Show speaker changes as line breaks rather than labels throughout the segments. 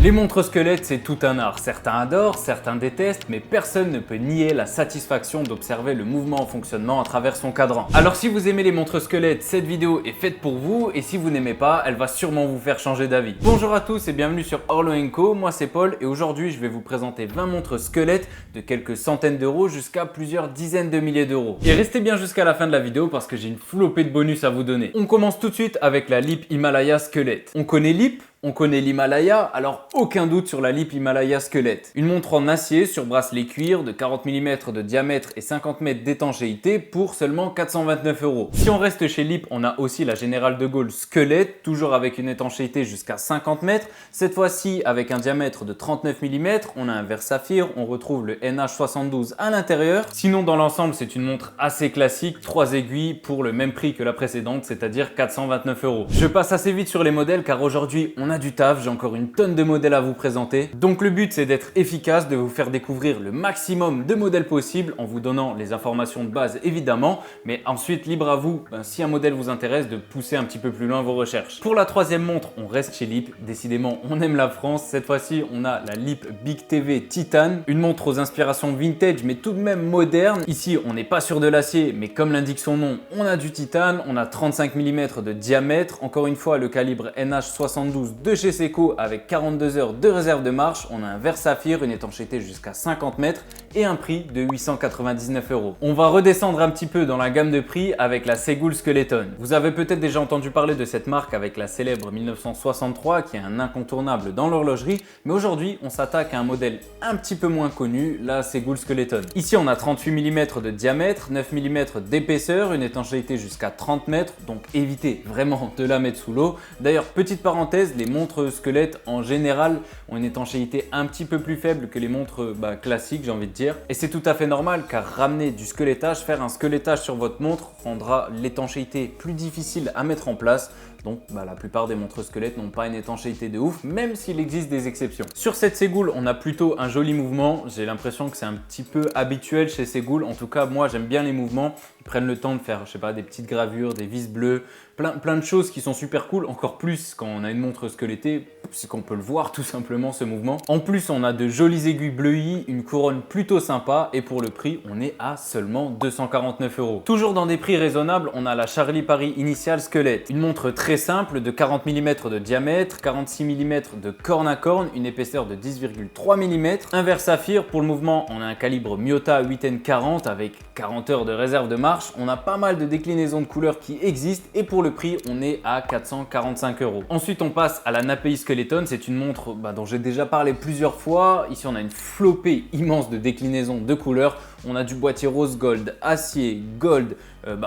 Les montres squelettes, c'est tout un art. Certains adorent, certains détestent, mais personne ne peut nier la satisfaction d'observer le mouvement en fonctionnement à travers son cadran. Alors si vous aimez les montres squelettes, cette vidéo est faite pour vous, et si vous n'aimez pas, elle va sûrement vous faire changer d'avis. Bonjour à tous et bienvenue sur Orlo & Co, moi c'est Paul, et aujourd'hui je vais vous présenter 20 montres squelettes de quelques centaines d'euros jusqu'à plusieurs dizaines de milliers d'euros. Et restez bien jusqu'à la fin de la vidéo parce que j'ai une flopée de bonus à vous donner. On commence tout de suite avec la Leap Himalaya Squelette. On connaît Leap, on connaît l'Himalaya, alors aucun doute sur la Leap Himalaya Squelette. Une montre en acier sur bracelet cuir de 40 mm de diamètre et 50 m d'étanchéité pour seulement 429 euros. Si on reste chez Leap, on a aussi la Générale de Gaulle Squelette, toujours avec une étanchéité jusqu'à 50 m. Cette fois-ci avec un diamètre de 39 mm, on a un verre saphir, on retrouve le NH72 à l'intérieur. Sinon dans l'ensemble, c'est une montre assez classique, 3 aiguilles pour le même prix que la précédente, c'est-à-dire 429 euros. Je passe assez vite sur les modèles car aujourd'hui on a du taf, j'ai encore une tonne de modèles à vous présenter. Donc le but c'est d'être efficace, de vous faire découvrir le maximum de modèles possibles en vous donnant les informations de base évidemment, mais ensuite libre à vous, si un modèle vous intéresse, de pousser un petit peu plus loin vos recherches. Pour la troisième montre, on reste chez Leap, décidément on aime la France. Cette fois-ci on a la Leap Big TV Titan, une montre aux inspirations vintage mais tout de même moderne. Ici on n'est pas sur de l'acier, mais comme l'indique son nom, on a du titane, on a 35 mm de diamètre, encore une fois le calibre NH72 de chez Seiko avec 42 heures de réserve de marche, on a un verre saphir, une étanchéité jusqu'à 50 mètres et un prix de 899 euros. On va redescendre un petit peu dans la gamme de prix avec la Segoule Skeleton. Vous avez peut-être déjà entendu parler de cette marque avec la célèbre 1963 qui est un incontournable dans l'horlogerie, mais aujourd'hui on s'attaque à un modèle un petit peu moins connu, la Segoule Skeleton. Ici on a 38 mm de diamètre, 9 mm d'épaisseur, une étanchéité jusqu'à 30 mètres, donc évitez vraiment de la mettre sous l'eau. D'ailleurs petite parenthèse, les montres squelettes en général ont une étanchéité un petit peu plus faible que les montres classiques, j'ai envie de dire, et c'est tout à fait normal car ramener du squelettage, faire un squelettage sur votre montre rendra l'étanchéité plus difficile à mettre en place. Donc la plupart des montres squelettes n'ont pas une étanchéité de ouf, même s'il existe des exceptions. Sur cette Segoule, on a plutôt un joli mouvement. J'ai l'impression que c'est un petit peu habituel chez Segoule. En tout cas, moi j'aime bien les mouvements. Ils prennent le temps de faire, je sais pas, des petites gravures, des vis bleues, plein de choses qui sont super cool. Encore plus quand on a une montre squelettée, c'est qu'on peut le voir tout simplement ce mouvement. En plus, on a de jolies aiguilles bleuies, une couronne plutôt sympa et pour le prix, on est à seulement 249 euros. Toujours dans des prix raisonnables, on a la Charlie Paris Initial Squelette, une montre très simple de 40 mm de diamètre, 46 mm de corne à corne, une épaisseur de 10,3 mm, un verre saphir. Pour le mouvement, on a un calibre Miyota 8N40 avec 40 heures de réserve de marche. On a pas mal de déclinaisons de couleurs qui existent et pour le prix, on est à 445 euros. Ensuite, on passe à la Napei Skeleton. C'est une montre dont j'ai déjà parlé plusieurs fois. Ici, on a une flopée immense de déclinaisons de couleurs. On a du boîtier rose gold, acier, gold,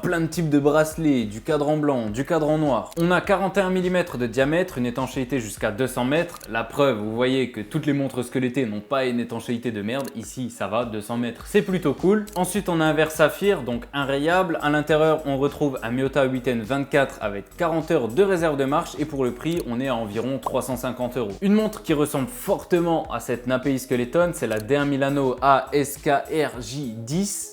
plein de types de bracelets, du cadran blanc, du cadran noir. On a 41 mm de diamètre, une étanchéité jusqu'à 200 mètres. La preuve, vous voyez que toutes les montres squelettées n'ont pas une étanchéité de merde. Ici, ça va, 200 mètres, c'est plutôt cool. Ensuite, on a un verre saphir, donc inrayable. À l'intérieur, on retrouve un Miyota 8N24 avec 40 heures de réserve de marche et pour le prix, on est à environ 350 euros. Une montre qui ressemble fortement à cette Napei Skeleton, c'est la Der Milano ASKRJ10.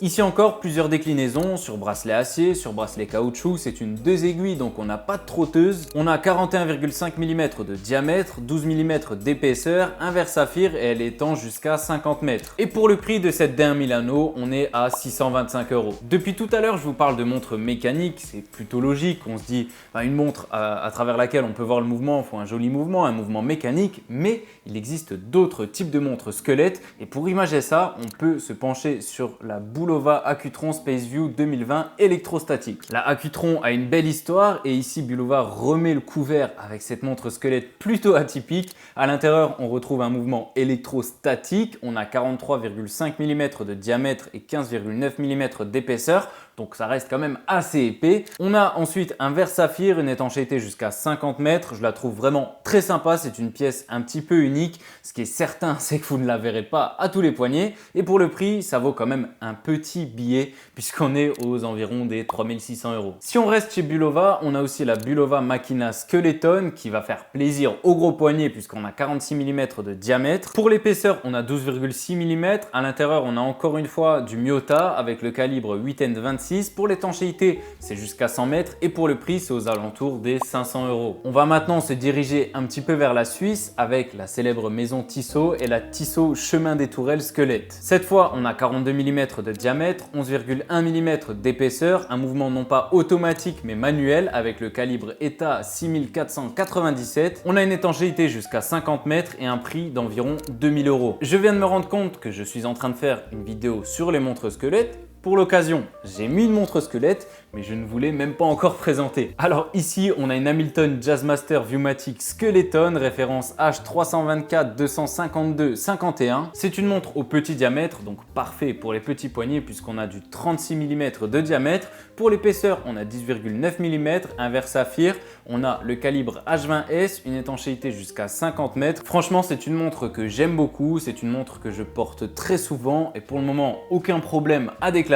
Ici encore, plusieurs déclinaisons sur bracelet acier, sur bracelet caoutchouc. C'est une 2 aiguilles, donc on n'a pas de trotteuse. On a 41,5 mm de diamètre, 12 mm d'épaisseur, un verre saphir et elle étend jusqu'à 50 mètres. Et pour le prix de cette Der Milano, on est à 625 euros. Depuis tout à l'heure, je vous parle de montres mécaniques, c'est plutôt logique. On se dit, une montre à travers laquelle on peut voir le mouvement, il faut un joli mouvement, un mouvement mécanique, mais il existe d'autres types de montres squelettes et pour imager ça, on peut se pencher sur la Bulova Accutron Spaceview 2020 électrostatique. La Accutron a une belle histoire et ici Bulova remet le couvert avec cette montre squelette plutôt atypique. À l'intérieur, on retrouve un mouvement électrostatique. On a 43,5 mm de diamètre et 15,9 mm d'épaisseur. Donc ça reste quand même assez épais. On a ensuite un verre saphir, une étanchéité jusqu'à 50 mètres. Je la trouve vraiment très sympa. C'est une pièce un petit peu unique. Ce qui est certain, c'est que vous ne la verrez pas à tous les poignets. Et pour le prix, ça vaut quand même un petit billet puisqu'on est aux environs des 3600 euros. Si on reste chez Bulova, on a aussi la Bulova Machina Skeleton qui va faire plaisir au gros poignet puisqu'on a 46 mm de diamètre. Pour l'épaisseur, on a 12,6 mm. À l'intérieur, on a encore une fois du Miyota avec le calibre 8N25 26. Pour l'étanchéité, c'est jusqu'à 100 mètres et pour le prix, c'est aux alentours des 500 €. On va maintenant se diriger un petit peu vers la Suisse avec la célèbre maison Tissot et la Tissot Chemin des Tourelles Squelette. Cette fois, on a 42 mm de diamètre, 11,1 mm d'épaisseur, un mouvement non pas automatique mais manuel avec le calibre ETA 6497. On a une étanchéité jusqu'à 50 mètres et un prix d'environ 2000 €. Je viens de me rendre compte que je suis en train de faire une vidéo sur les montres squelettes. Pour l'occasion, j'ai mis une montre squelette, mais je ne vous l'ai même pas encore présentée. Alors ici, on a une Hamilton Jazzmaster Viewmatic Skeleton, référence H324-252-51. C'est une montre au petit diamètre, donc parfait pour les petits poignets puisqu'on a du 36 mm de diamètre. Pour l'épaisseur, on a 10,9 mm, un verre saphir. On a le calibre H20S, une étanchéité jusqu'à 50 mètres. Franchement, c'est une montre que j'aime beaucoup. C'est une montre que je porte très souvent et pour le moment, aucun problème à déclarer.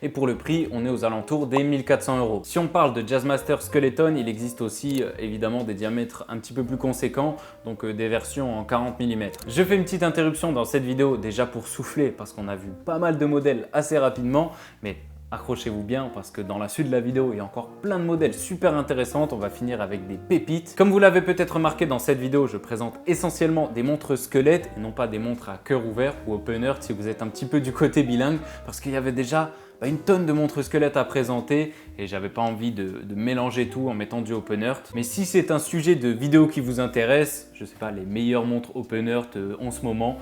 Et pour le prix, on est aux alentours des 1400 €. Si on parle de Jazzmaster Skeleton, il existe aussi évidemment des diamètres un petit peu plus conséquents, donc des versions en 40 mm. Je fais une petite interruption dans cette vidéo déjà pour souffler parce qu'on a vu pas mal de modèles assez rapidement, mais accrochez-vous bien parce que dans la suite de la vidéo, il y a encore plein de modèles super intéressants. On va finir avec des pépites. Comme vous l'avez peut-être remarqué dans cette vidéo, je présente essentiellement des montres squelettes et non pas des montres à cœur ouvert ou open heart si vous êtes un petit peu du côté bilingue parce qu'il y avait déjà une tonne de montres squelettes à présenter et j'avais pas envie de mélanger tout en mettant du open heart. Mais si c'est un sujet de vidéo qui vous intéresse, je sais pas, les meilleures montres open heart en ce moment,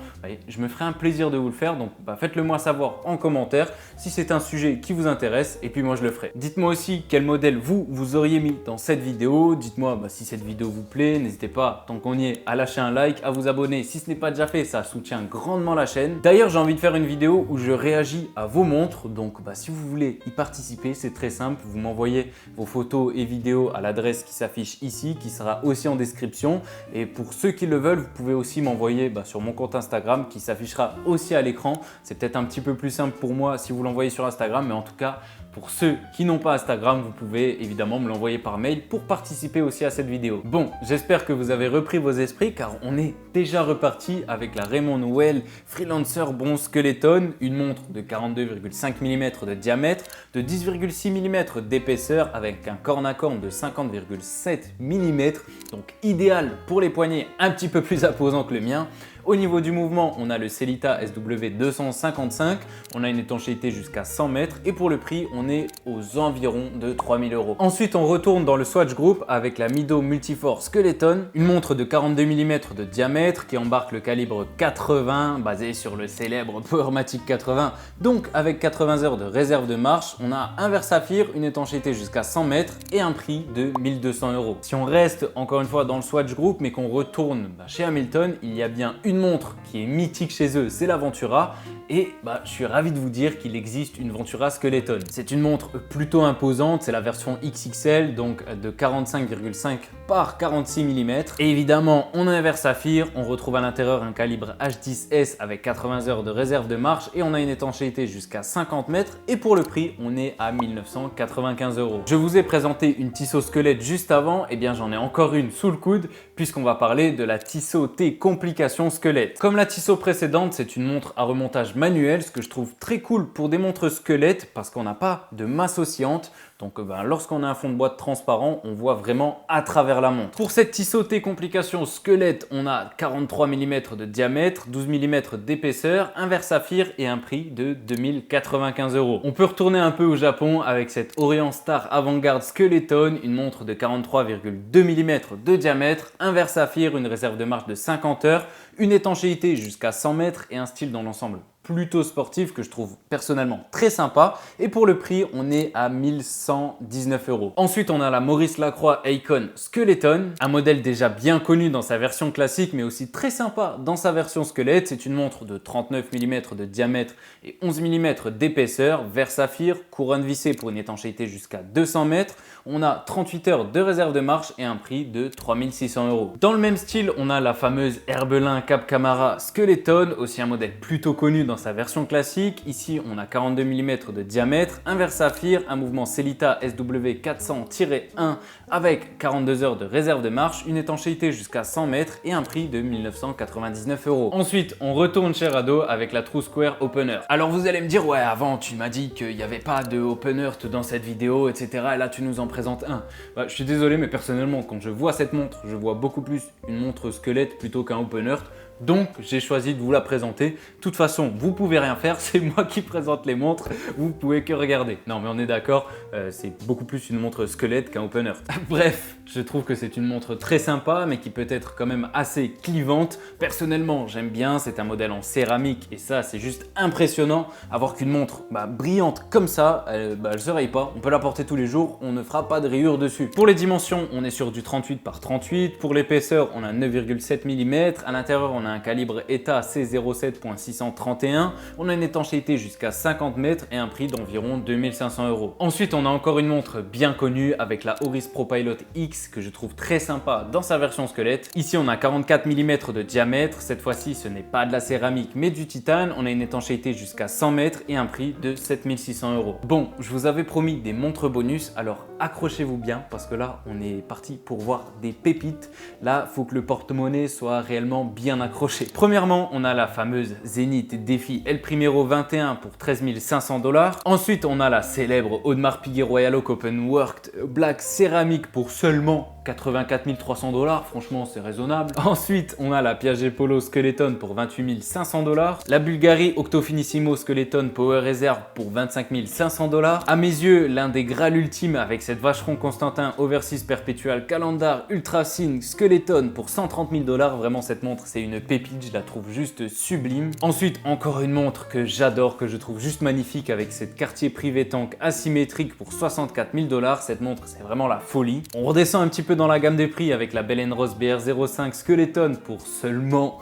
je me ferai un plaisir de vous le faire. Donc faites-le moi savoir en commentaire si c'est un sujet qui vous intéresse et puis moi je le ferai. Dites-moi aussi quel modèle vous auriez mis dans cette vidéo. Dites-moi si cette vidéo vous plaît. N'hésitez pas, tant qu'on y est, à lâcher un like, à vous abonner si ce n'est pas déjà fait, ça soutient grandement la chaîne. D'ailleurs, j'ai envie de faire une vidéo où je réagis à vos montres. Donc si vous voulez y participer, c'est très simple. Vous m'envoyez vos photos et vidéos à l'adresse qui s'affiche ici, qui sera aussi en description. Et pour ceux qui le veulent, vous pouvez aussi m'envoyer sur mon compte Instagram qui s'affichera aussi à l'écran. C'est peut-être un petit peu plus simple pour moi si vous l'envoyez sur Instagram, mais en tout cas, pour ceux qui n'ont pas Instagram, vous pouvez évidemment me l'envoyer par mail pour participer aussi à cette vidéo. Bon, j'espère que vous avez repris vos esprits car on est déjà reparti avec la Raymond Well Freelancer Bronze Skeleton, une montre de 42,5 mm de diamètre, de 10,6 mm d'épaisseur avec un corne à corne de 50,7 mm, donc idéal pour les poignets un petit peu plus imposants que le mien. Au niveau du mouvement, on a le Sellita SW255, on a une étanchéité jusqu'à 100 mètres et pour le prix, on est aux environs de 3000 €. Ensuite, on retourne dans le Swatch Group avec la Mido Multiforce Skeleton, une montre de 42 mm de diamètre qui embarque le calibre 80 basé sur le célèbre Powermatic 80, donc avec 80 heures de réserve de marche. On a un verre saphir, une étanchéité jusqu'à 100 mètres et un prix de 1200 €. Si on reste encore une fois dans le Swatch Group mais qu'on retourne chez Hamilton, il y a bien une montre qui est mythique chez eux, c'est la Ventura et je suis ravi de vous dire qu'il existe une Ventura Skeleton. C'est une montre plutôt imposante, c'est la version XXL donc de 45,5 par 46 mm et évidemment on a un verre saphir, on retrouve à l'intérieur un calibre H10S avec 80 heures de réserve de marche et on a une étanchéité jusqu'à 50 mètres et pour le prix on est à 1995 €. Je vous ai présenté une Tissot Squelette juste avant, et bien j'en ai encore une sous le coude puisqu'on va parler de la Tissot T Complication Squelette. Comme la Tissot précédente, c'est une montre à remontage manuel, ce que je trouve très cool pour des montres squelettes parce qu'on n'a pas de masse oscillante. Donc lorsqu'on a un fond de boîte transparent, on voit vraiment à travers la montre. Pour cette Tissot T Complication Squelette, on a 43 mm de diamètre, 12 mm d'épaisseur, un verre saphir et un prix de 2095 €. On peut retourner un peu au Japon avec cette Orient Star Avant-Garde Skeleton, une montre de 43,2 mm de diamètre, un verre saphir, une réserve de marche de 50 heures, une étanchéité jusqu'à 100 mètres et un style dans l'ensemble plutôt sportif que je trouve personnellement très sympa et pour le prix on est à 1119 €. Ensuite on a la Maurice Lacroix Icon Skeleton, un modèle déjà bien connu dans sa version classique mais aussi très sympa dans sa version squelette. C'est une montre de 39 mm de diamètre et 11 mm d'épaisseur, verre saphir, couronne vissée pour une étanchéité jusqu'à 200 mètres. on a 38 heures de réserve de marche et un prix de 3600 €. Dans le même style, on a la fameuse Herbelin Cap Camara Skeleton, aussi un modèle plutôt connu dans sa version classique. Ici, on a 42 mm de diamètre, un verre saphir, un mouvement Sellita SW400-1 avec 42 heures de réserve de marche, une étanchéité jusqu'à 100 mètres et un prix de 1999 €. Ensuite, on retourne chez Rado avec la True Square Open Earth. Alors vous allez me dire, ouais, avant tu m'as dit qu'il n'y avait pas de Open Earth dans cette vidéo, etc. Et là tu nous en présentes un. Je suis désolé, mais personnellement, quand je vois cette montre, je vois beaucoup plus une montre squelette plutôt qu'un Open Earth. Donc j'ai choisi de vous la présenter. De toute façon, vous pouvez rien faire, c'est moi qui présente les montres, vous pouvez que regarder. Non mais on est d'accord, c'est beaucoup plus une montre squelette qu'un Open Earth. Bref, je trouve que c'est une montre très sympa, mais qui peut être quand même assez clivante. Personnellement, j'aime bien, c'est un modèle en céramique et ça c'est juste impressionnant. Avoir qu'une montre brillante comme ça, elle se raye pas, on peut la porter tous les jours, on ne fera pas de rayures dessus. Pour les dimensions, on est sur du 38 par 38, pour l'épaisseur on a 9,7 mm, à l'intérieur on a un calibre ETA C07.631, on a une étanchéité jusqu'à 50 mètres et un prix d'environ 2500 €. Ensuite, on a encore une montre bien connue avec la Oris Pro Pilot X que je trouve très sympa dans sa version squelette. Ici, on a 44 mm de diamètre, cette fois-ci ce n'est pas de la céramique mais du titane, on a une étanchéité jusqu'à 100 mètres et un prix de 7600 €. Bon, je vous avais promis des montres bonus, alors accrochez-vous bien parce que là, on est parti pour voir des pépites. Là, il faut que le porte-monnaie soit réellement bien accroché. Premièrement, on a la fameuse Zenith Défi El Primero 21 pour 13 500 $. Ensuite, on a la célèbre Audemars Piguet Royal Oak Open Worked Black céramique pour seulement 84 300 $. Franchement, c'est raisonnable. Ensuite, on a la Piaget Polo Skeleton pour 28 500 $. La Bulgari Octofinissimo Skeleton Power Reserve pour 25 500 $. À mes yeux, l'un des Graal ultimes avec cette Vacheron Constantin Overseas Perpetual Calendar Ultra Sign Skeleton pour 130 000 $. Vraiment, cette montre, c'est une pépite, je la trouve juste sublime. Ensuite, encore une montre que j'adore, que je trouve juste magnifique avec cette Cartier Privé Tank asymétrique pour 64 000 $. Cette montre, c'est vraiment la folie. On redescend un petit peu dans la gamme des prix avec la Bell & Ross BR05 Skeleton pour seulement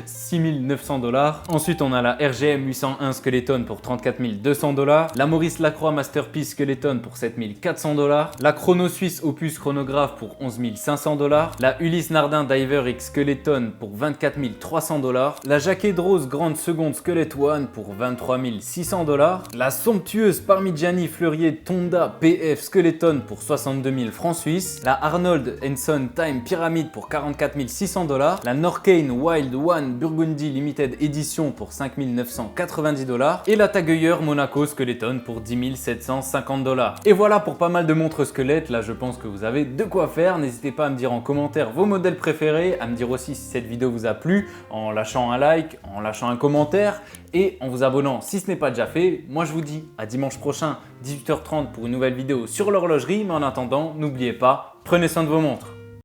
6 900 $. Ensuite, on a la RGM 801 Skeleton pour 34 200 $. La Maurice Lacroix Masterpiece Skeleton pour 7 400 $. La Chrono Suisse Opus Chronographe pour 11 500 $. La Ulysse Nardin Diver X Skeleton pour 24 300 $. La Jacquet Rose Grande Seconde Skelet One pour 23 600 $. La somptueuse Parmigiani Fleurier Tonda PF Skeleton pour 62 000 francs suisses. La Arnold & Son Time Pyramid pour 44 600 $. La Norkane Wild One Burgundy Limited Edition pour 5 990 $. Et la Tag Heuer Monaco Skeleton pour 10 750 $. Et voilà pour pas mal de montres squelettes. Là, je pense que vous avez de quoi faire. N'hésitez pas à me dire en commentaire vos modèles préférés, à me dire aussi si cette vidéo vous a plu en lâchant un like, en lâchant un commentaire et en vous abonnant si ce n'est pas déjà fait. Moi, je vous dis à dimanche prochain 18h30 pour une nouvelle vidéo sur l'horlogerie. Mais en attendant, n'oubliez pas, prenez soin de vos montres.